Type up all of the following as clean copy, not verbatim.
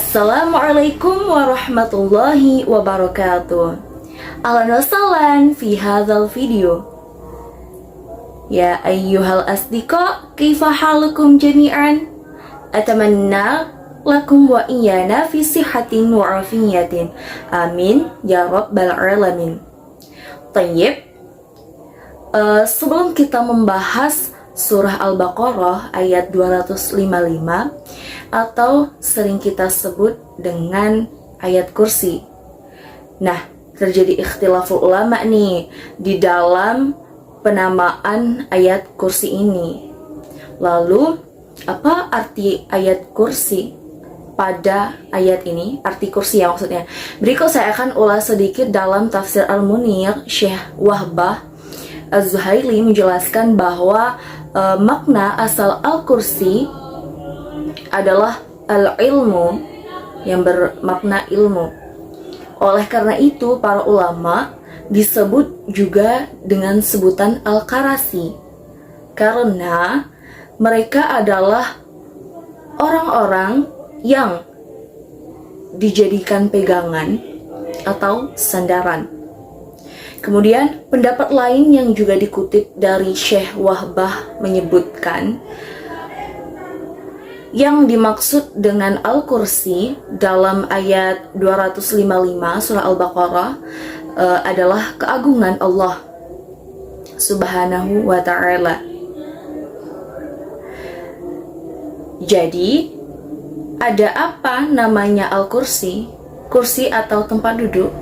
Assalamualaikum warahmatullahi wabarakatuh. Ahlan wa sahlan fi hadzal video. Ya ayyuhal asdiqa, kaifa halukum jami'an? Atamanna lakum wa iyana fi sihatin wa afiyatin. Amin ya rabbal alamin. Tayyib. Sebelum kita membahas Surah Al-Baqarah ayat 255 atau sering kita sebut dengan ayat kursi. Nah, terjadi ikhtilaful ulama nih di dalam penamaan ayat kursi ini. Lalu, apa arti ayat kursi pada ayat ini? Arti kursi ya maksudnya. Berikut saya akan ulas sedikit dalam tafsir Al-Munir. Syekh Wahbah Az-Zuhaili menjelaskan bahwa makna asal al-kursi adalah al-ilmu, yang bermakna ilmu. Oleh karena itu para ulama disebut juga dengan sebutan al-karasi, karena mereka adalah orang-orang yang dijadikan pegangan atau sandaran. Kemudian pendapat lain yang juga dikutip dari Syekh Wahbah menyebutkan yang dimaksud dengan Al-Kursi dalam ayat 255 surah Al-Baqarah adalah keagungan Allah Subhanahu wa ta'ala. Jadi ada apa namanya Al-Kursi? Kursi atau tempat duduk.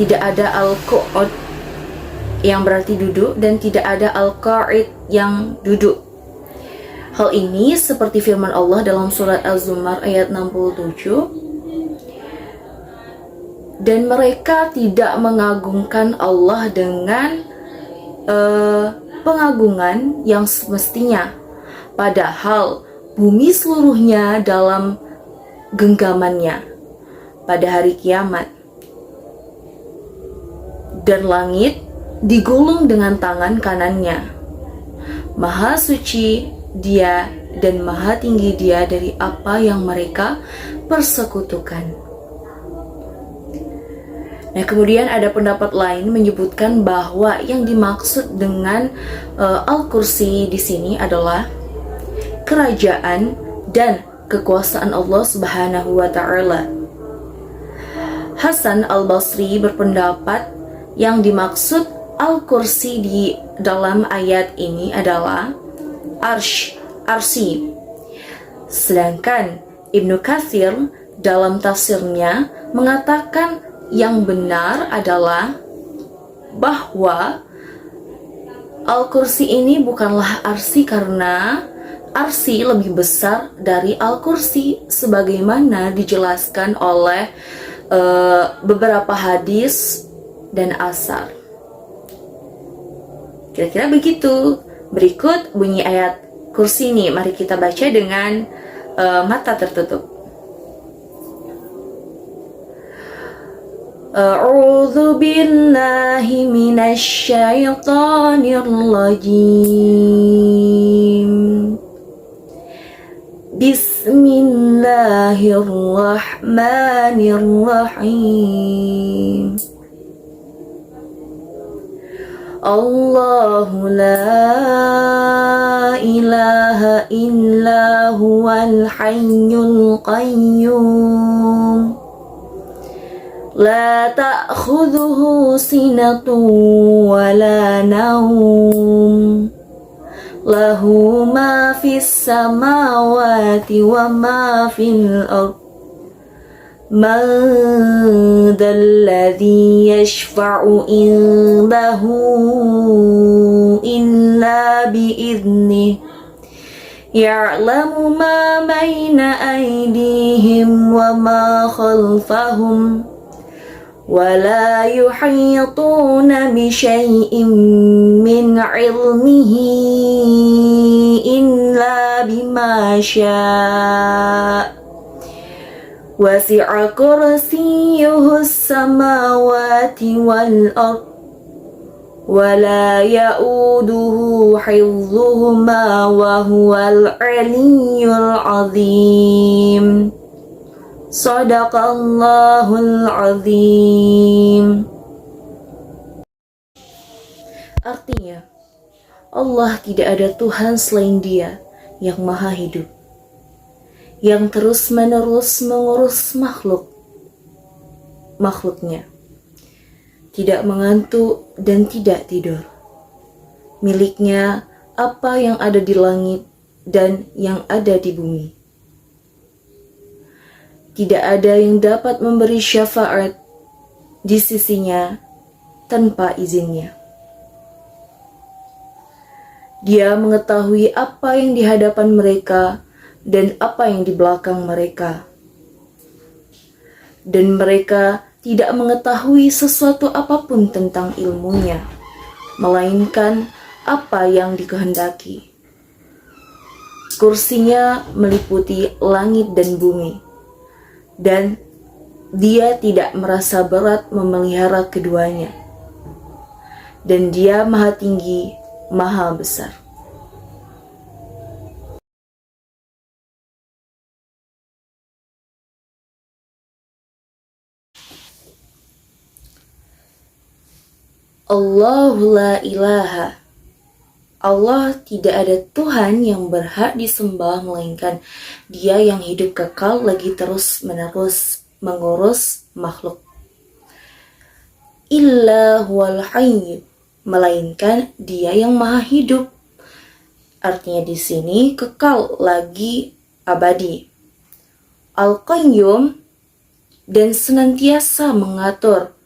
Tidak ada Al-Qu'ud yang berarti duduk, dan tidak ada al-qa'id yang duduk. Hal ini seperti firman Allah dalam surat Az-Zumar ayat 67. Dan mereka tidak mengagungkan Allah dengan pengagungan yang semestinya, padahal bumi seluruhnya dalam genggamannya pada hari kiamat, dan langit digulung dengan tangan kanannya. Maha suci Dia dan maha tinggi Dia dari apa yang mereka persekutukan. Nah, kemudian ada pendapat lain menyebutkan bahwa yang dimaksud dengan Al-Kursi di sini adalah kerajaan dan kekuasaan Allah Subhanahu wa ta'ala. Hasan Al-Basri berpendapat yang dimaksud Al-Kursi di dalam ayat ini adalah arsi. Sedangkan Ibnu Katsir dalam tafsirnya mengatakan yang benar adalah bahwa Al-Kursi ini bukanlah arsi, karena arsi lebih besar dari Al-Kursi sebagaimana dijelaskan oleh beberapa hadis dan asar. Kira-kira begitu. Berikut bunyi ayat kursi ini. Mari kita baca dengan mata tertutup. A'udzu billahi minasy syaithanir rajim. Bismillahirrahmanirrahim. Allahu la ilaha illa huwal hayyul qayyum. La ta'khudhuhu sinatun wa la nawm. Lahu ma fis samawati wa ma fil ardh. Man dzalladzi yashfa'u indahu illa bi'idhnihi. Ya'lamu ma بين أيديهم وما خلفهم ولا يحيطون بشيء من علمه إلا بما شاء وسع كرسيه السماوات والأرض ولا يؤوده حفظهما وهو العلي العظيم Sadaqallahul azim. Artinya, Allah tidak ada Tuhan selain Dia yang maha hidup, yang terus-menerus mengurus makhluknya, tidak mengantuk dan tidak tidur. Miliknya apa yang ada di langit dan yang ada di bumi. Tidak ada yang dapat memberi syafaat di sisinya tanpa izinnya. Dia mengetahui apa yang di hadapan mereka dan apa yang di belakang mereka. Dan mereka tidak mengetahui sesuatu apapun tentang ilmunya, melainkan apa yang dikehendaki. Kursinya meliputi langit dan bumi. Dan Dia tidak merasa berat memelihara keduanya. Dan Dia maha tinggi, maha besar. Allahu la ilaha. Allah tidak ada Tuhan yang berhak disembah melainkan Dia yang hidup kekal lagi terus-menerus mengurus makhluk. Illa huwal hayy, melainkan Dia yang maha hidup. Artinya di sini kekal lagi abadi. Al-Qayyum, dan senantiasa mengatur.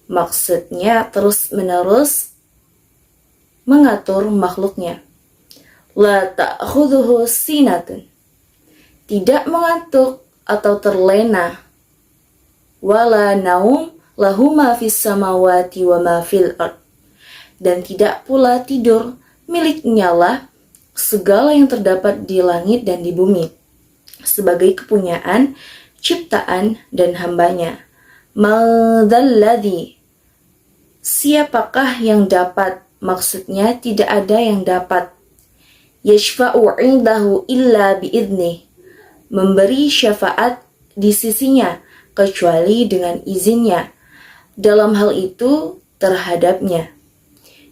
Maksudnya terus-menerus mengatur makhluknya. La ta'khudhuhu sinatun, tidak mengantuk atau terlena. Wala naum lahu ma fis samawati wa ma fil ard, dan tidak pula tidur, miliknya lah segala yang terdapat di langit dan di bumi, sebagai kepunyaan, ciptaan dan hambanya. Madzalladzi, siapakah yang dapat, maksudnya tidak ada yang dapat. Yashfa'u 'indahu illa bi'idnih, memberi syafaat di sisinya kecuali dengan izinnya. Dalam hal itu terhadapnya.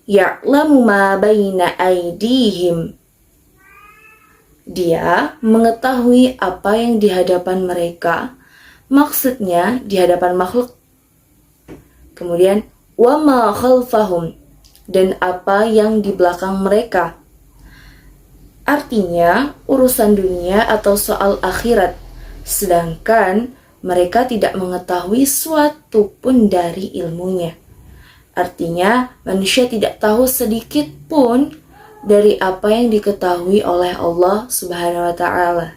Ya'lamu ma baina aydihim, Dia mengetahui apa yang di hadapan mereka, maksudnya di hadapan makhluk. Kemudian wa ma khalfahum, dan apa yang di belakang mereka. Artinya urusan dunia atau soal akhirat, sedangkan mereka tidak mengetahui suatu pun dari ilmunya. Artinya manusia tidak tahu sedikit pun dari apa yang diketahui oleh Allah Subhanahu wa ta'ala.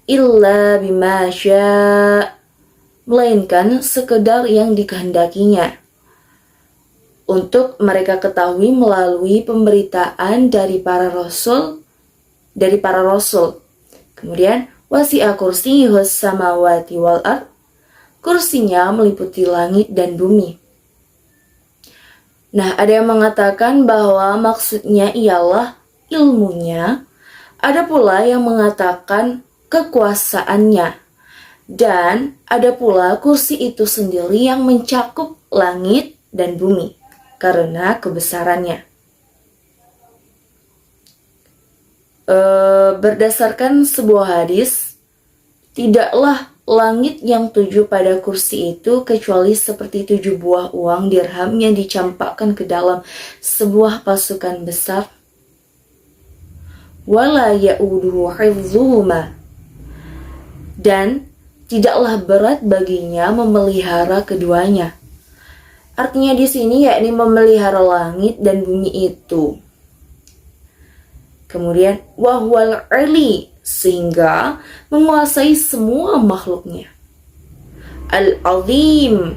Illa bima syaa, melainkan sekedar yang dikehendakinya. Untuk mereka ketahui melalui pemberitaan dari para rasul. Kemudian wasi'a kursiyyuhus samawati wal ard, kursinya meliputi langit dan bumi. Nah, ada yang mengatakan bahwa maksudnya ialah ilmunya, ada pula yang mengatakan kekuasaannya, dan ada pula kursi itu sendiri yang mencakup langit dan bumi karena kebesarannya. Berdasarkan sebuah hadis, tidaklah langit yang tuju pada kursi itu kecuali seperti 7 buah uang dirham yang dicampakkan ke dalam sebuah pasukan besar. Wala ya'uduhu hifdhuhuma, dan tidaklah berat baginya memelihara keduanya. Artinya di sini yakni memelihara langit dan bumi itu. Kemudian wahwal ali, sehingga menguasai semua makhluknya. Al-Azim,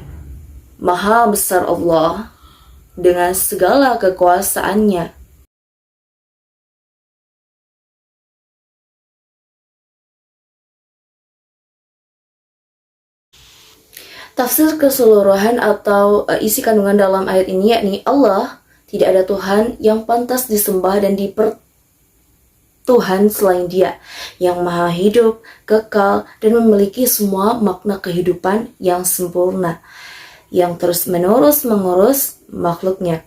Maha besar Allah dengan segala kekuasaannya. Tafsir keseluruhan atau isi kandungan dalam ayat ini yakni Allah, tidak ada Tuhan yang pantas disembah dan Tuhan selain Dia, yang maha hidup, kekal, dan memiliki semua makna kehidupan yang sempurna, yang terus-menerus mengurus makhluknya.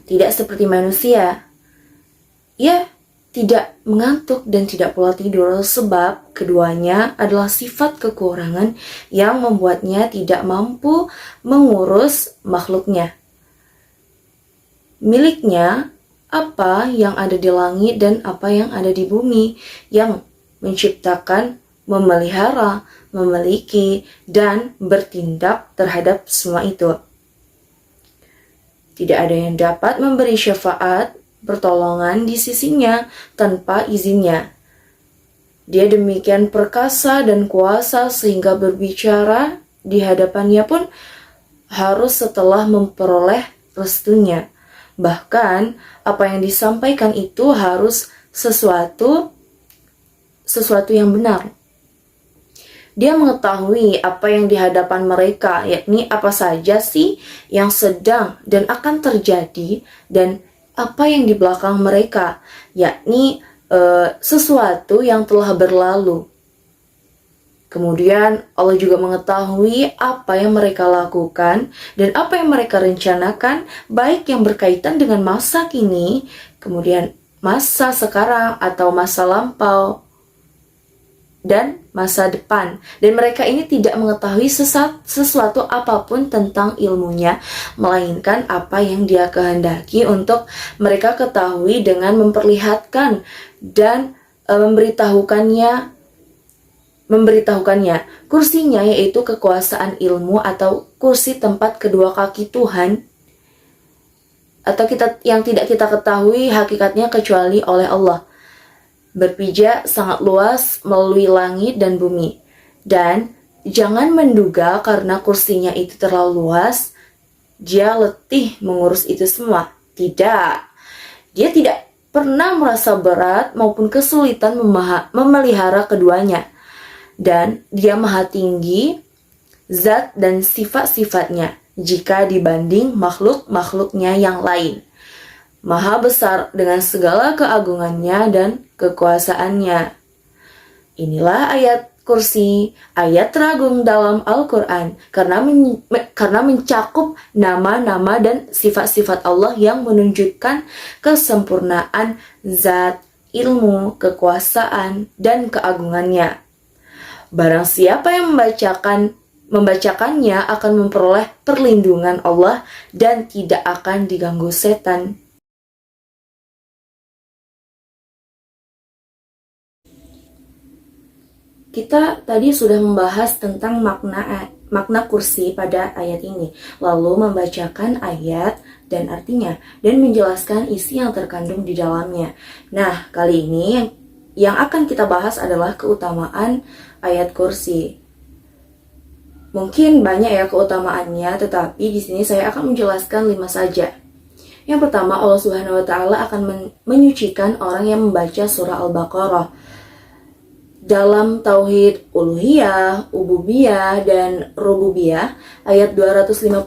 Tidak seperti manusia, ia tidak mengantuk dan tidak pula tidur, sebab keduanya adalah sifat kekurangan yang membuatnya tidak mampu mengurus makhluknya. Miliknya apa yang ada di langit dan apa yang ada di bumi, yang menciptakan, memelihara, memiliki, dan bertindak terhadap semua itu. Tidak ada yang dapat memberi syafaat, pertolongan di sisinya tanpa izinnya. Dia demikian perkasa dan kuasa sehingga berbicara di hadapannya pun harus setelah memperoleh restunya. Bahkan apa yang disampaikan itu harus sesuatu yang benar. Dia mengetahui apa yang di hadapan mereka, yakni apa saja sih yang sedang dan akan terjadi, dan apa yang di belakang mereka, yakni sesuatu yang telah berlalu. Kemudian Allah juga mengetahui apa yang mereka lakukan dan apa yang mereka rencanakan, baik yang berkaitan dengan masa kini, kemudian masa sekarang atau masa lampau, dan masa depan. Dan mereka ini tidak mengetahui sesuatu apapun tentang ilmunya, melainkan apa yang Dia kehendaki untuk mereka ketahui dengan memperlihatkan dan memberitahukannya kursinya, yaitu kekuasaan ilmu atau kursi tempat kedua kaki Tuhan, atau yang tidak kita ketahui hakikatnya kecuali oleh Allah. Berpijak sangat luas melalui langit dan bumi. Dan jangan menduga karena kursinya itu terlalu luas, Dia letih mengurus itu semua. Tidak. Dia tidak pernah merasa berat maupun kesulitan memelihara keduanya. Dan Dia maha tinggi zat dan sifat-sifatnya jika dibanding makhluk-makhluknya yang lain. Maha besar dengan segala keagungannya dan kekuasaannya. Inilah ayat kursi, ayat teragung dalam Al-Quran, karena mencakup nama-nama dan sifat-sifat Allah yang menunjukkan kesempurnaan zat, ilmu, kekuasaan, dan keagungannya. Barang siapa yang membacakannya akan memperoleh perlindungan Allah dan tidak akan diganggu setan. Kita tadi sudah membahas tentang makna kursi pada ayat ini, lalu membacakan ayat dan artinya, dan menjelaskan isi yang terkandung di dalamnya. Nah, kali ini yang akan kita bahas adalah keutamaan ayat kursi. Mungkin banyak ya keutamaannya, tetapi di sini saya akan menjelaskan 5 saja. Yang pertama, Allah Subhanahu wa Ta'ala akan menyucikan orang yang membaca surah Al-Baqarah. Dalam tauhid uluhiyah, ububiyah, dan rububiyah, ayat 255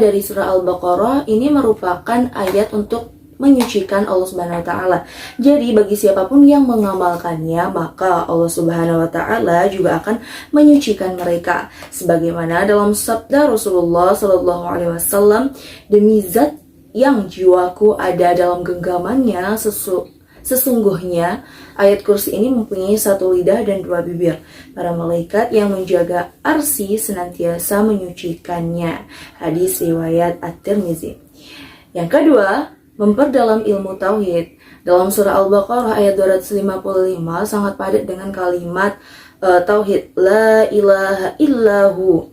dari surah Al-Baqarah ini merupakan ayat untuk menyucikan Allah Subhanahu wa Ta'ala. Jadi bagi siapapun yang mengamalkannya, maka Allah Subhanahu wa Ta'ala juga akan menyucikan mereka. Sebagaimana dalam sabda Rasulullah Sallallahu Alaihi Wasallam, demi zat yang jiwaku ada dalam genggamannya, sesungguhnya ayat kursi ini mempunyai 1 lidah dan 2 bibir. Para malaikat yang menjaga arsy senantiasa menyucikannya. Hadis riwayat At-Tirmizi. Yang kedua, memperdalam ilmu tauhid. Dalam surah Al-Baqarah ayat 255 sangat padat dengan kalimat tauhid, la ilaha illahu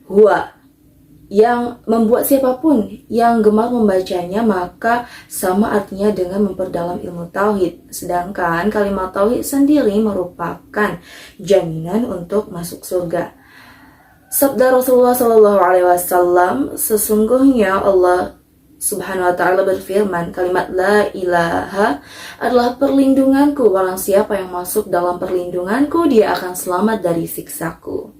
huwa, yang membuat siapapun yang gemar membacanya maka sama artinya dengan memperdalam ilmu tauhid. Sedangkan kalimat tauhid sendiri merupakan jaminan untuk masuk surga. Sabda Rasulullah Shallallahu Alaihi Wasallam, sesungguhnya Allah Subhanahu wa Ta'ala berfirman, kalimat la ilaha adalah perlindunganku. Barang siapa yang masuk dalam perlindunganku, dia akan selamat dari siksaku.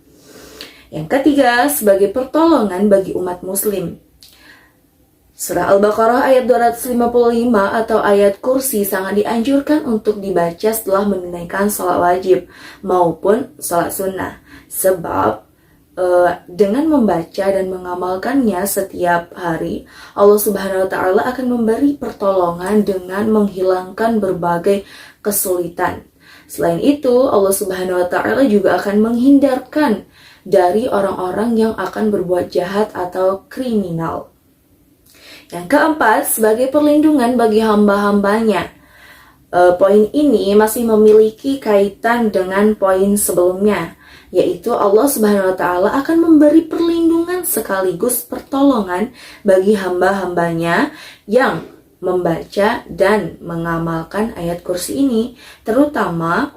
Yang ketiga, sebagai pertolongan bagi umat muslim. Surah Al-Baqarah ayat 255 atau ayat kursi sangat dianjurkan untuk dibaca setelah menunaikan sholat wajib maupun sholat sunnah. Sebab dengan membaca dan mengamalkannya setiap hari, Allah Subhanahu wa Ta'ala akan memberi pertolongan dengan menghilangkan berbagai kesulitan. Selain itu, Allah Subhanahu wa Ta'ala juga akan menghindarkan dari orang-orang yang akan berbuat jahat atau kriminal. Yang keempat, sebagai perlindungan bagi hamba-hambanya. Poin ini masih memiliki kaitan dengan poin sebelumnya, yaitu Allah Subhanahu wa Ta'ala akan memberi perlindungan sekaligus pertolongan bagi hamba-hambanya yang membaca dan mengamalkan ayat kursi ini, terutama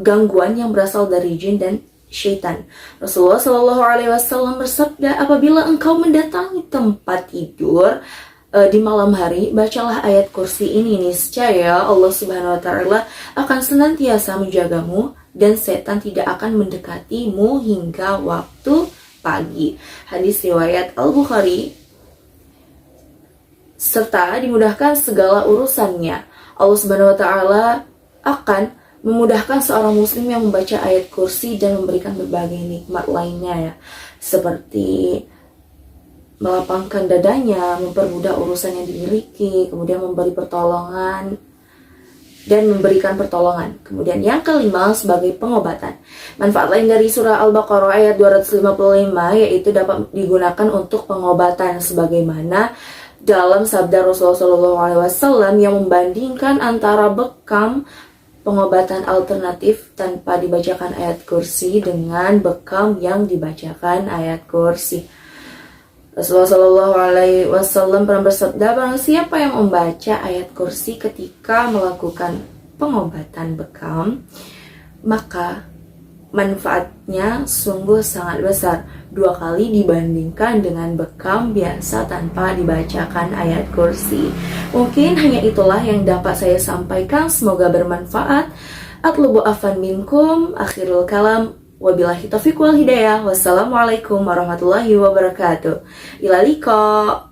gangguan yang berasal dari jin dan syaitan. Rasulullah Shallallahu Alaihi Wasallam bersabda, apabila engkau mendatangi tempat tidur di malam hari, bacalah ayat kursi ini, niscaya Allah Subhanahu wa Ta'ala akan senantiasa menjagamu dan setan tidak akan mendekatimu hingga waktu pagi. Hadis riwayat Al-Bukhari. Serta dimudahkan segala urusannya. Allah Subhanahu wa Ta'ala akan memudahkan seorang muslim yang membaca ayat kursi dan memberikan berbagai nikmat lainnya, ya, seperti melapangkan dadanya, mempermudah urusan yang dimiliki, kemudian memberi pertolongan dan memberikan pertolongan. Kemudian yang kelima, sebagai pengobatan. Manfaat lain dari surah Al-Baqarah ayat 255 yaitu dapat digunakan untuk pengobatan, sebagaimana dalam sabda Rasulullah SAW yang membandingkan antara bekam pengobatan alternatif tanpa dibacakan ayat kursi dengan bekam yang dibacakan ayat kursi. Rasulullah Shallallahu Alaihi Wasallam pernah bersabda, barang siapa yang membaca ayat kursi ketika melakukan pengobatan bekam, maka manfaatnya sungguh sangat besar, 2 kali dibandingkan dengan bekam biasa tanpa dibacakan ayat kursi. Mungkin hanya itulah yang dapat saya sampaikan, semoga bermanfaat. Atlubu afan minkum, akhirul kalam. Wabillahi taufiq wal hidayah. Wassalamualaikum warahmatullahi wabarakatuh. Ila liqa.